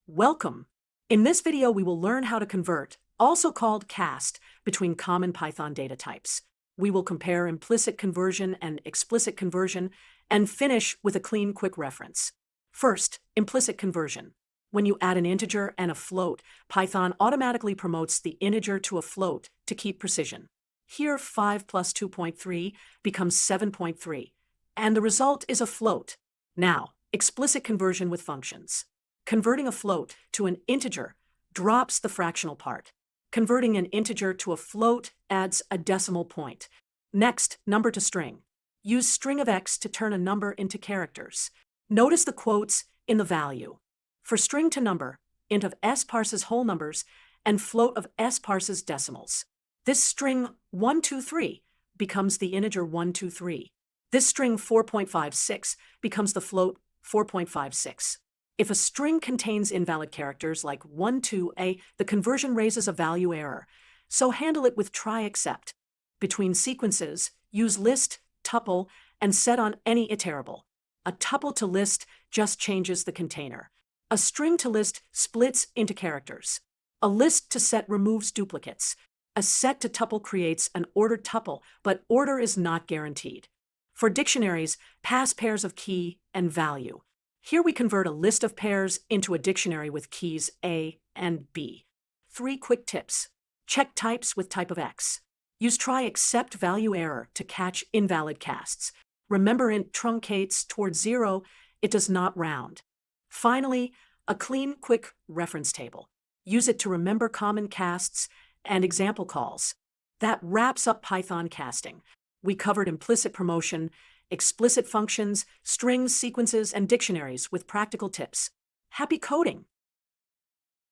Welcome! In this video, we will learn how to convert, also called cast, between common Python data types. We will compare implicit conversion and explicit conversion, and finish with a clean, quick reference. First, implicit conversion. When you add an integer and a float, Python automatically promotes the integer to a float to keep precision. Here, 5 plus 2.3 becomes 7.3, and the result is a float. Now, explicit conversion with functions. Converting a float to an integer drops the fractional part. Converting an integer to a float adds a decimal point. Next, number to string. Use string of x to turn a number into characters. Notice the quotes in the value. For string to number, int of s parses whole numbers and float of s parses decimals. This string 123 becomes the integer 123. This string 4.56 becomes the float 4.56. If a string contains invalid characters like 12a, the conversion raises a value error, so handle it with try except. Between sequences, use list, tuple, and set on any iterable. A tuple to list just changes the container. A string to list splits into characters. A list to set removes duplicates. A set to tuple creates an ordered tuple, but order is not guaranteed. For dictionaries, pass pairs of key and value. Here we convert a list of pairs into a dictionary with keys A and B. 3 quick tips. Check types with type of X. Use try except value error to catch invalid casts. Remember int truncates towards 0, it does not round. Finally, a clean, quick reference table. Use it to remember common casts and example calls. That wraps up Python casting. We covered implicit promotion, explicit functions, strings, sequences, and dictionaries with practical tips. Happy coding!